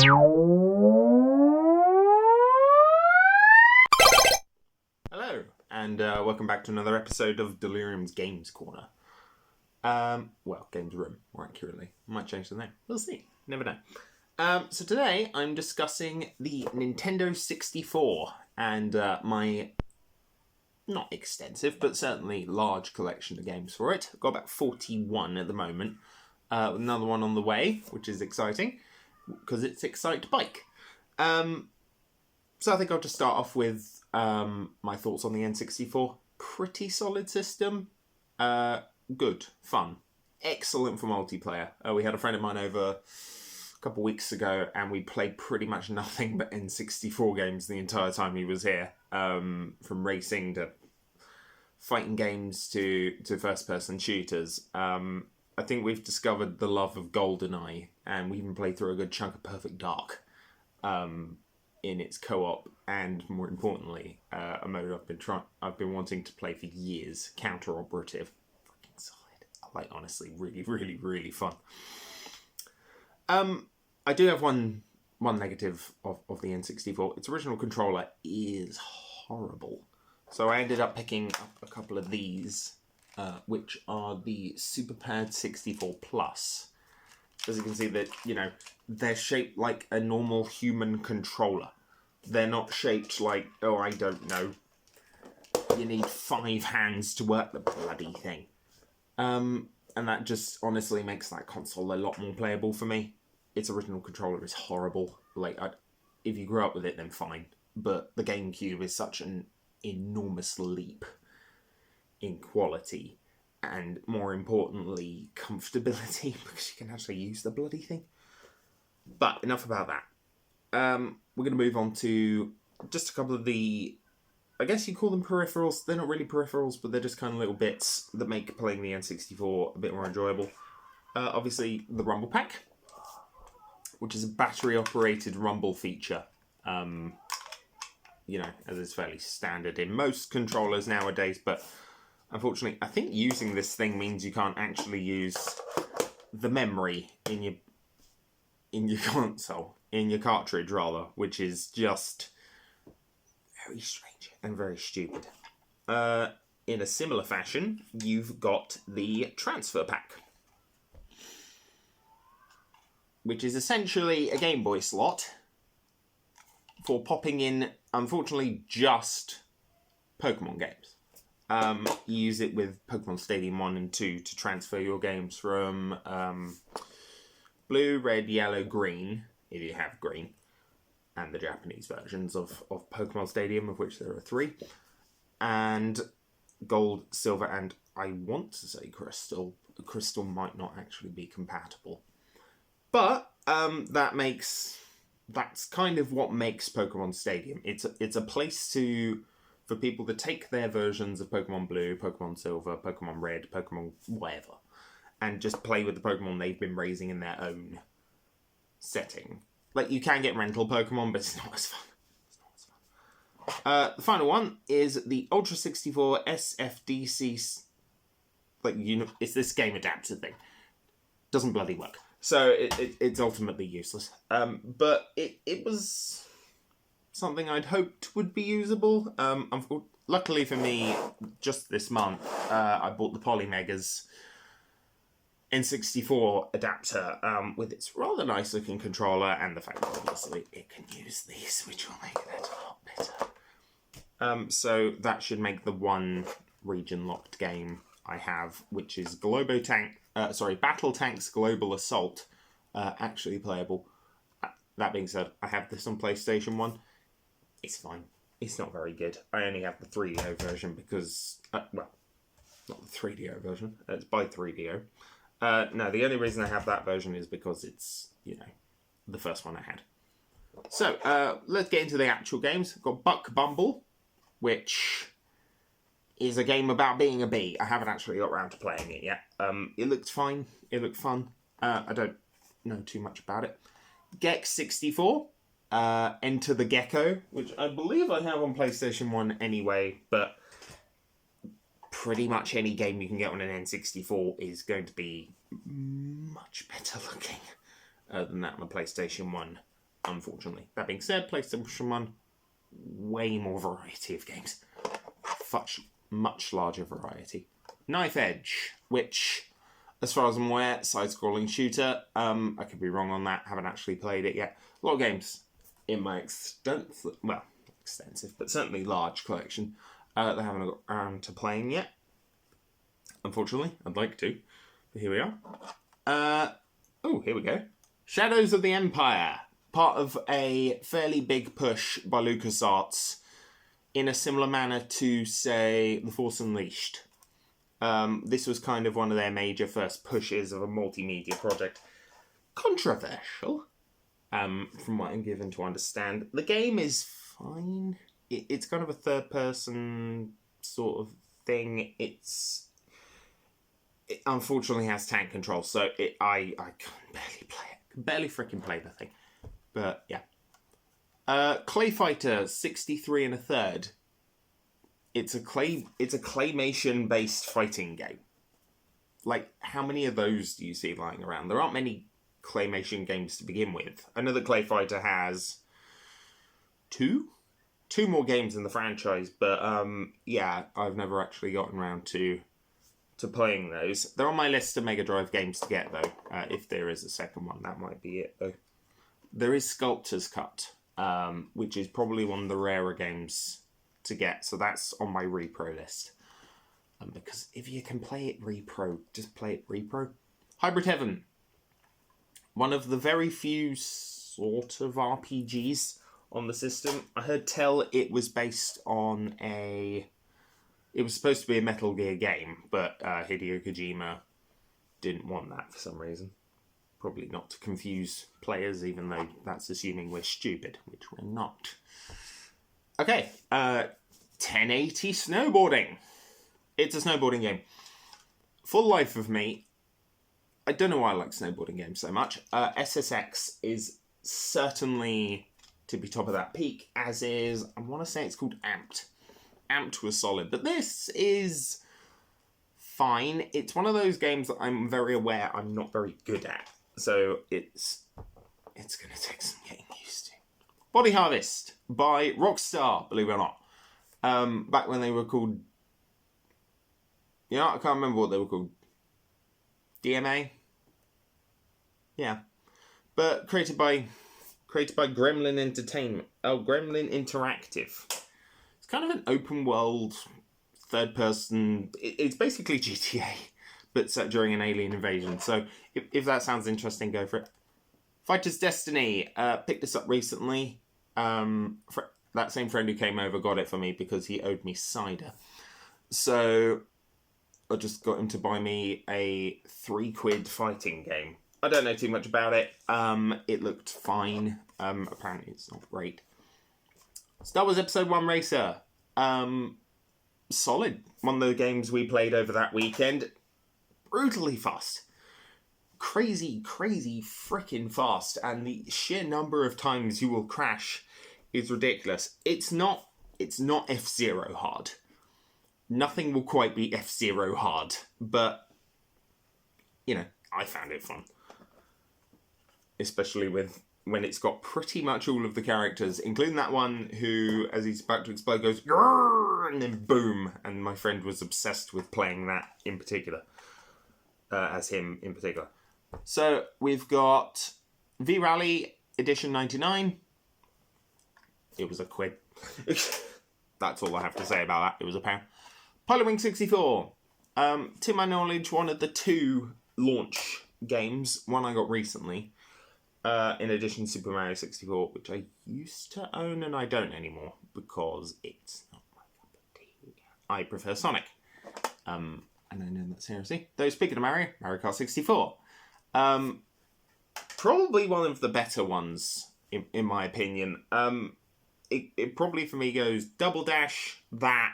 Hello, and welcome back to another episode of Delirium's Games Corner. Games Room, more accurately. Might change the name. We'll see. Never know. So today I'm discussing the Nintendo 64 and my not extensive, but certainly large collection of games for it. I've got about 41 at the moment. Another one on the way, which is exciting, because it's Excite Bike. So I think I'll just start off with my thoughts on the N64. Pretty solid system. Good. Fun. Excellent for multiplayer. We had a friend of mine over a couple of weeks ago, and we played pretty much nothing but N64 games the entire time he was here. From racing to fighting games to first-person shooters. I think we've discovered the love of GoldenEye, and we even played through a good chunk of Perfect Dark in its co-op, and more importantly, a mode I've been wanting to play for years, counter-operative. Fucking solid. Like, honestly, really, really, really fun. I do have one negative of the N64. Its original controller is horrible. So I ended up picking up a couple of these, which are the SuperPad 64 Plus. As you can see, that they're shaped like a normal human controller. They're not shaped like, I don't know, you need 5 hands to work the bloody thing. And that just honestly makes that console a lot more playable for me. Its original controller is horrible. If you grew up with it, then fine. But the GameCube is such an enormous leap in quality and, more importantly, comfortability, because you can actually use the bloody thing. But enough about that. We're going to move on to just a couple of the, I guess you call them peripherals. They're not really peripherals, but they're just kind of little bits that make playing the N64 a bit more enjoyable. Obviously, the Rumble Pack, which is a battery-operated rumble feature. As is fairly standard in most controllers nowadays, but unfortunately, I think using this thing means you can't actually use the memory in your console, in your cartridge rather, which is just very strange and very stupid. In a similar fashion, you've got the Transfer Pack, which is essentially a Game Boy slot for popping in, unfortunately, just Pokemon games. You use it with Pokemon Stadium 1 and 2 to transfer your games from blue, red, yellow, green, if you have green, and the Japanese versions of Pokemon Stadium, of which there are 3, and gold, silver, and I want to say crystal. Crystal might not actually be compatible. But that's kind of what makes Pokemon Stadium. It's a place for people to take their versions of Pokemon Blue, Pokemon Silver, Pokemon Red, Pokemon whatever, and just play with the Pokemon they've been raising in their own setting. Like, you can get rental Pokemon, but it's not as fun. The final one is the Ultra 64 SFDC. It's this game adapter thing. Doesn't bloody work. So it's ultimately useless. But it was something I'd hoped would be usable. Luckily for me, just this month, I bought the Polymegas N64 adapter with its rather nice looking controller, and the fact that obviously it can use these, which will make that a lot better. So that should make the one region locked game I have, which is Battle Tanks Global Assault, actually playable. That being said, I have this on PlayStation 1. It's fine. It's not very good. I only have the 3DO version because, not the 3DO version. It's by 3DO. No, the only reason I have that version is because it's, the first one I had. So, let's get into the actual games. I've got Buck Bumble, which is a game about being a bee. I haven't actually got around to playing it yet. It looked fine. It looked fun. I don't know too much about it. Gex 64. Enter the Gecko, which I believe I have on PlayStation 1 anyway, but pretty much any game you can get on an N64 is going to be much better looking than that on the PlayStation 1. unfortunately. That being said, PlayStation 1, way more variety of games. Much larger variety. Knife Edge, which, as far as I'm aware, side-scrolling shooter. I could be wrong on that. Haven't actually played it yet. A lot of games in my extensive, but certainly large collection that I haven't got around to playing yet. Unfortunately, I'd like to. But here we are. Here we go. Shadows of the Empire. Part of a fairly big push by LucasArts in a similar manner to, say, The Force Unleashed. This was kind of one of their major first pushes of a multimedia project. Controversial, from what I'm given to understand. The game is fine. It's kind of a third-person sort of thing. It unfortunately has tank control, so I can barely play it. Can barely freaking play the thing. But, yeah. Clay Fighter 63 and a third. It's a claymation-based fighting game. Like, how many of those do you see lying around? There aren't many claymation games to begin with. I know that Clay Fighter has two more games in the franchise, but yeah, I've never actually gotten around to playing those. They're on my list of Mega Drive games to get, though. If there is a second one, that might be it, though. There is Sculptor's Cut, which is probably one of the rarer games to get, so that's on my repro list. Because if you can play it repro, just play it repro. Hybrid Heaven. One of the very few sort of RPGs on the system. I heard tell it was based on it was supposed to be a Metal Gear game, but Hideo Kojima didn't want that for some reason. Probably not to confuse players, even though that's assuming we're stupid, which we're not. Okay, 1080 Snowboarding. It's a snowboarding game. For the life of me, I don't know why I like snowboarding games so much. SSX is certainly to be top of that peak, as is, I want to say it's called Amped. Amped was solid, but this is fine. It's one of those games that I'm very aware I'm not very good at. So it's going to take some getting used to. Body Harvest by Rockstar, believe it or not. Back when they were called... I can't remember what they were called. DMA? Yeah. But created by Gremlin Entertainment. Oh, Gremlin Interactive. It's kind of an open world, third person... It's basically GTA, but set during an alien invasion. So if that sounds interesting, go for it. Fighter's Destiny. Picked this up recently. That same friend who came over got it for me because he owed me cider. So I just got him to buy me a £3 fighting game. I don't know too much about it. It looked fine. Apparently it's not great. Star Wars Episode 1 Racer. Solid. One of the games we played over that weekend. Brutally fast. Crazy freaking fast. And the sheer number of times you will crash is ridiculous. It's not F-Zero hard. Nothing will quite be F-Zero hard. But, I found it fun. Especially when it's got pretty much all of the characters, including that one who, as he's about to explode, goes, "Grrr!" and then boom. And my friend was obsessed with playing that in particular. As him in particular. So we've got V-Rally Edition 99. It was £1. That's all I have to say about that. It was £1. Pilot Wing 64. To my knowledge, one of the 2 launch games. One I got recently. In addition to Super Mario 64, which I used to own and I don't anymore because it's not my cup of tea. I prefer Sonic. And I know that seriously. Though speaking of Mario Kart 64. Probably one of the better ones, in my opinion. It probably for me goes Double Dash, that,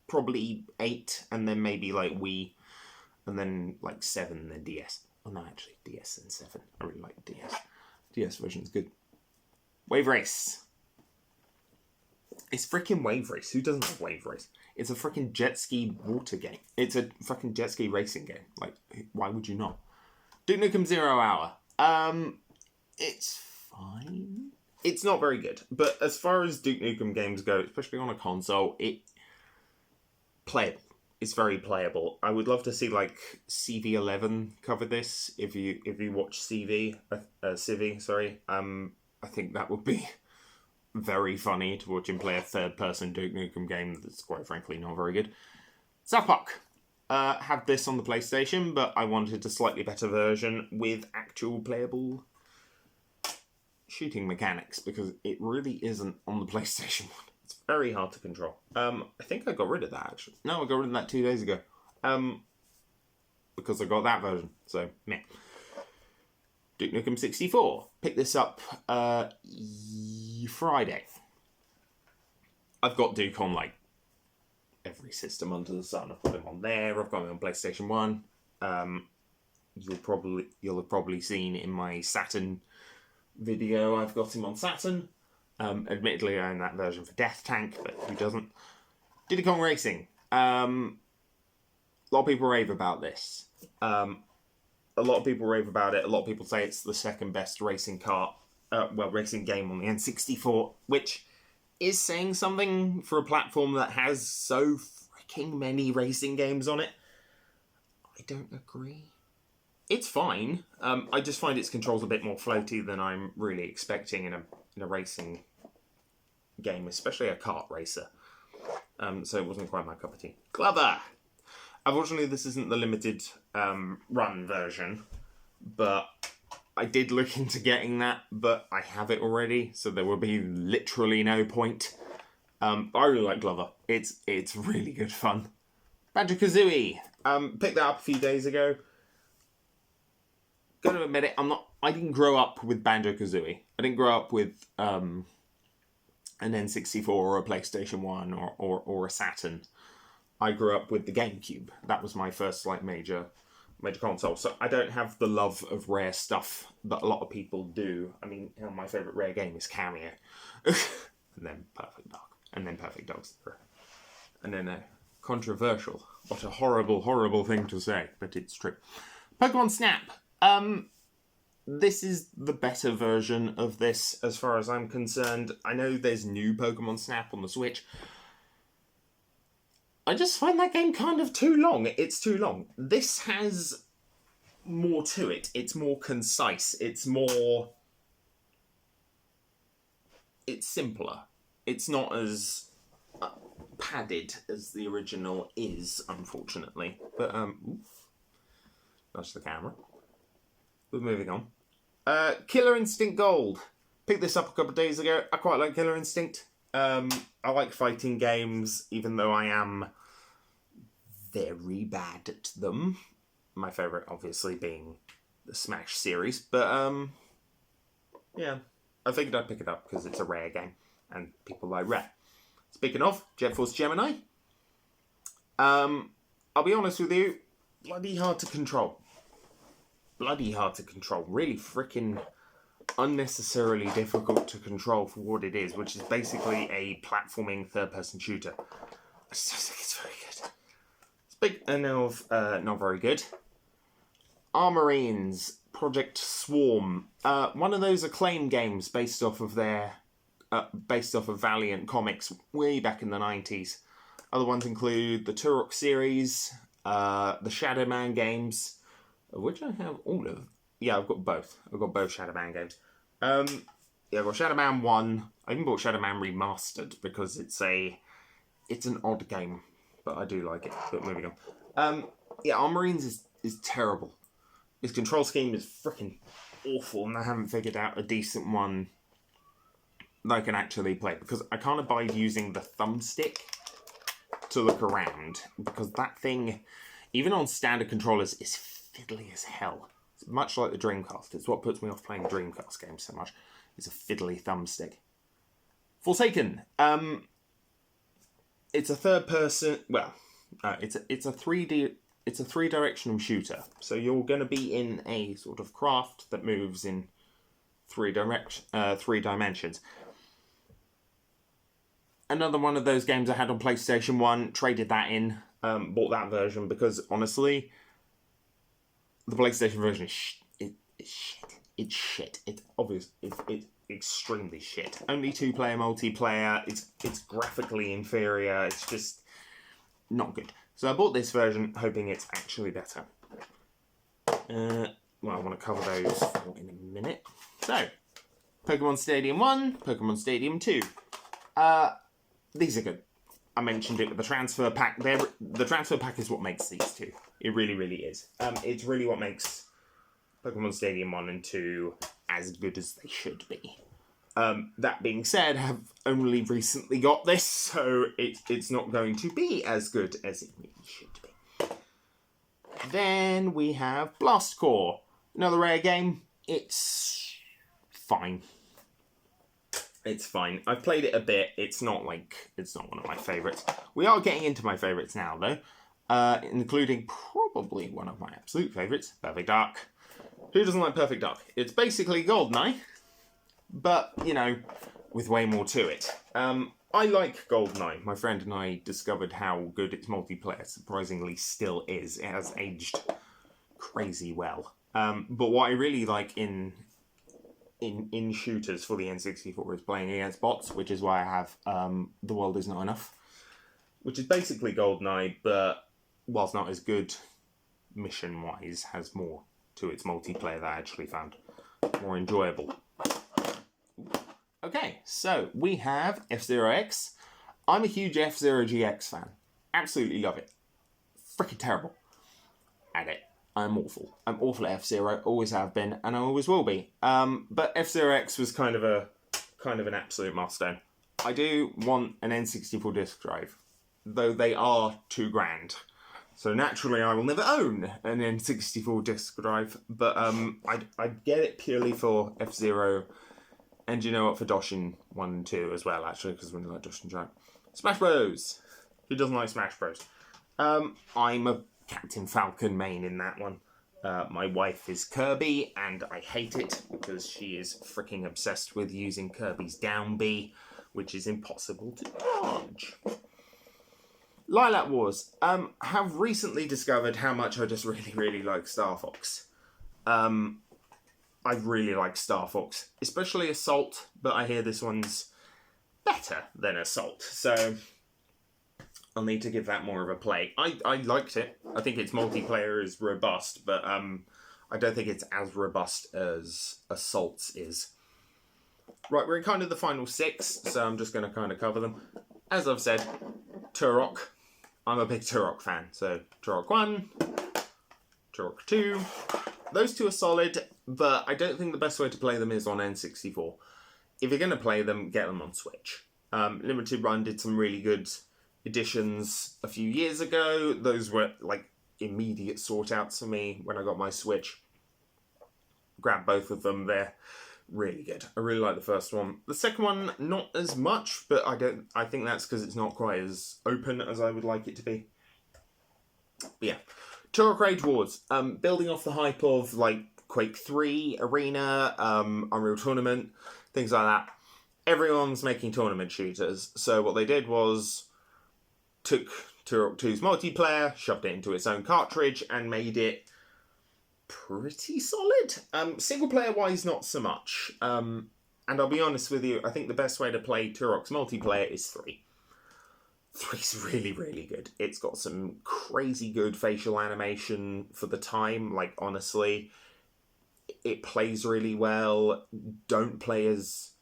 probably 8, and then maybe like Wii, and then like 7, and then DS. Oh no, actually, DS and 7. I really like DS. DS version's good. Wave Race. It's freaking Wave Race. Who doesn't like Wave Race? It's a freaking jet ski water game. It's a fucking jet ski racing game. Like, why would you not? Duke Nukem 0 Hour. It's fine. It's not very good. But as far as Duke Nukem games go, especially on a console, playable. It's very playable. I would love to see like CV11 cover this. If you watch Civi, sorry. I think that would be very funny to watch him play a third-person Duke Nukem game that's quite frankly not very good. South Park had this on the PlayStation, but I wanted a slightly better version with actual playable shooting mechanics because it really isn't on the PlayStation 1. It's very hard to control. I think I got rid of that, actually. No, I got rid of that 2 days ago. Because I got that version. So, meh. Duke Nukem 64. Picked this up Friday. I've got Duke on, like, every system under the sun. I've got him on there. I've got him on PlayStation 1. You'll have probably seen in my Saturn video, I've got him on Saturn. Admittedly, I own that version for Death Tank, but who doesn't? Diddy Kong Racing. A lot of people rave about this. A lot of people rave about it. A lot of people say it's the second best racing racing game on the N64, which is saying something for a platform that has so freaking many racing games on it. I don't agree. It's fine. I just find its controls a bit more floaty than I'm really expecting in a racing game, especially a kart racer. So it wasn't quite my cup of tea. Glover! Unfortunately, this isn't the limited run version, but I did look into getting that, but I have it already, so there will be literally no point. I really like Glover. It's really good fun. Banjo-Kazooie. Picked that up a few days ago. Gotta admit it, I didn't grow up with Banjo-Kazooie. I didn't grow up with an N64 or a PlayStation 1 or a Saturn. I grew up with the GameCube. That was my first like major console. So I don't have the love of rare stuff that a lot of people do. I mean, my favourite rare game is Cameo. And then Perfect Dark. And then Perfect Dark's the And then controversial. What a horrible, horrible thing to say, but it's true. Pokemon Snap. This is the better version of this as far as I'm concerned. I know there's new Pokemon Snap on the Switch. I just find that game kind of too long. It's too long. This has more to it. It's more concise. It's simpler. It's not as padded as the original is, unfortunately. But, that's the camera. We're moving on. Killer Instinct Gold. Picked this up a couple of days ago. I quite like Killer Instinct. I like fighting games, even though I am very bad at them. My favourite, obviously, being the Smash series. But, yeah. I figured I'd pick it up because it's a rare game, and people like rare. Speaking of, Jet Force Gemini. I'll be honest with you, bloody hard to control. Bloody hard to control. Really freaking unnecessarily difficult to control for what it is, which is basically a platforming third-person shooter. I just don't think it's very good. Speaking of not very good, Armorines Project Swarm. One of those Acclaim games based off of Valiant comics way back in the 90s. Other ones include the Turok series, the Shadow Man games, of which I have all of. Yeah, I've got both. I've got both Shadow Man games. Yeah, I've got Shadow Man 1. I even bought Shadow Man Remastered because it's an odd game, but I do like it. But moving on. Yeah, Armorines is terrible. Its control scheme is freaking awful, and I haven't figured out a decent one that I can actually play, because I can't abide using the thumbstick to look around, because that thing, even on standard controllers, is fiddly as hell. It's much like the Dreamcast. It's what puts me off playing Dreamcast games so much. It's a fiddly thumbstick. Forsaken. It's a third person. Well, it's a 3D. It's a three-directional shooter. So you're going to be in a sort of craft that moves in three dimensions. Another one of those games I had on PlayStation 1. Traded that in. Bought that version because honestly, the PlayStation version is shit. It's shit. It's obvious. It's extremely shit. Only 2-player multiplayer. It's graphically inferior. It's just not good. So I bought this version hoping it's actually better. Well, I want to cover those in a minute. So, Pokemon Stadium 1, Pokemon Stadium 2. These are good. I mentioned it with the transfer pack. The transfer pack is what makes these two. It really, really is. It's really what makes Pokemon Stadium 1 and 2 as good as they should be. That being said, I have only recently got this, so it's not going to be as good as it really should be. Then we have Blast Core. Another rare game. It's fine. It's fine. I've played it a bit. It's not one of my favourites. We are getting into my favourites now, though. Including probably one of my absolute favourites, Perfect Dark. Who doesn't like Perfect Dark? It's basically GoldenEye, but, you know, with way more to it. I like GoldenEye. My friend and I discovered how good its multiplayer surprisingly still is. It has aged crazy well. But what I really like in shooters for the N64 is playing against bots, which is why I have The World Is Not Enough, which is basically GoldenEye, but whilst not as good mission-wise, has more to its multiplayer that I actually found more enjoyable. Okay, so we have F-Zero X. I'm a huge F-Zero GX fan. Absolutely love it. Freaking terrible at it. I'm awful. I'm awful at F-Zero, always have been, and I always will be. But F-Zero X was kind of an absolute milestone. I do want an N64 disc drive, though they are $2,000. So naturally, I will never own an N64 disc drive, but I'd get it purely for F-Zero, and you know what, for Doshin 1 and 2 as well, actually, because I really like Doshin Giant. Smash Bros. Who doesn't like Smash Bros? I'm a Captain Falcon main in that one. My wife is Kirby, and I hate it because she is freaking obsessed with using Kirby's down B, which is impossible to dodge. Lilac Wars. Have recently discovered how much I just really, really like Star Fox. I really like Star Fox, especially Assault, but I hear this one's better than Assault, so I'll need to give that more of a play. I liked it. I think its multiplayer is robust, but I don't think it's as robust as Assault's is. Right, we're in kind of the final 6, so I'm just going to kind of cover them. As I've said, Turok. I'm a big Turok fan, so Turok 1, Turok 2. Those two are solid, but I don't think the best way to play them is on N64. If you're going to play them, get them on Switch. Limited Run did some really good editions a few years ago. Those were like immediate sort outs for me when I got my Switch. Grabbed both of them. They're really good. I really like the first one. The second one, not as much, but I think that's because it's not quite as open as I would like it to be. But yeah. Turok Rage Wars. Building off the hype of like Quake 3, Arena, Unreal Tournament, things like that. Everyone's making tournament shooters. So what they did was took Turok 2's multiplayer, shoved it into its own cartridge, and made it pretty solid. Single player wise, not so much. And I'll be honest with you, I think the best way to play Turok's multiplayer is 3. 3's really, really good. It's got some crazy good facial animation for the time. Like, honestly, it plays really well. Don't play as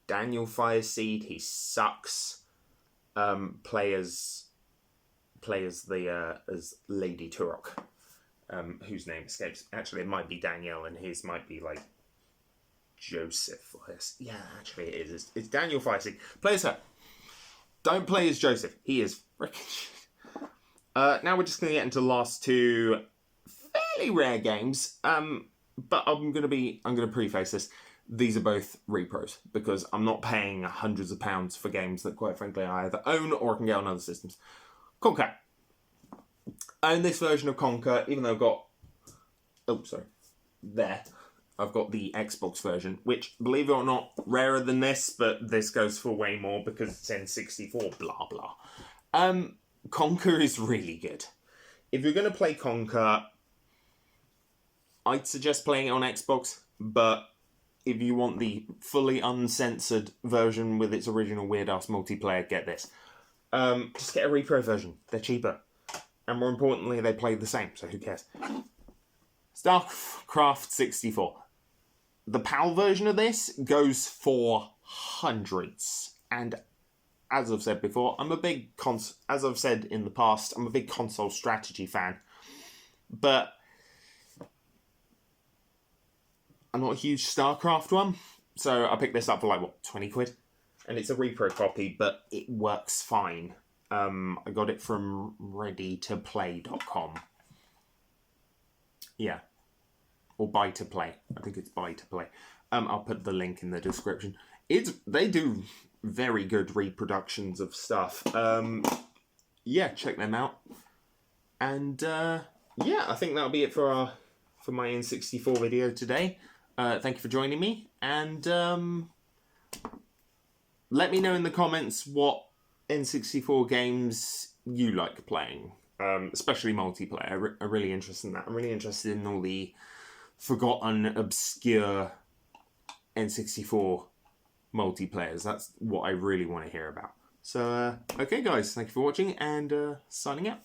Daniel Fireseed. He sucks. Play as Lady Turok, whose name escapes. Actually, it might be Danielle, and his might be like Joseph. Yeah, actually, it is. It's Daniel Fireseed. Play as her. Don't play as Joseph. He is freaking shit. Now we're just going to get into the last 2 fairly rare games. But I'm going to preface this. These are both repros because I'm not paying hundreds of pounds for games that, quite frankly, I either own or can get on other systems. Conker. I own this version of Conker, even though I've got... Oh, sorry. There. I've got the Xbox version, which, believe it or not, rarer than this, but this goes for way more because it's N64, blah, blah. Conker is really good. If you're going to play Conker, I'd suggest playing it on Xbox, but if you want the fully uncensored version with its original weird-ass multiplayer, get this. Just get a repro version. They're cheaper. And more importantly, they play the same, so who cares? StarCraft 64. The PAL version of this goes for hundreds. And as I've said before, as I've said in the past, I'm a big console strategy fan. But I'm not a huge StarCraft one. So I picked this up for like, what, 20 quid? And it's a repro copy, but it works fine. I got it from readytoplay.com. Yeah. Or buy to play. I think it's buy to play. I'll put the link in the description. They do very good reproductions of stuff. Yeah, check them out. And yeah, I think that'll be it for my N64 video today. Thank you for joining me, and let me know in the comments what N64 games you like playing, especially multiplayer. I'm really interested in that. I'm really interested in all the forgotten, obscure N64 multiplayers. That's what I really want to hear about. So, okay guys, thank you for watching, and signing out.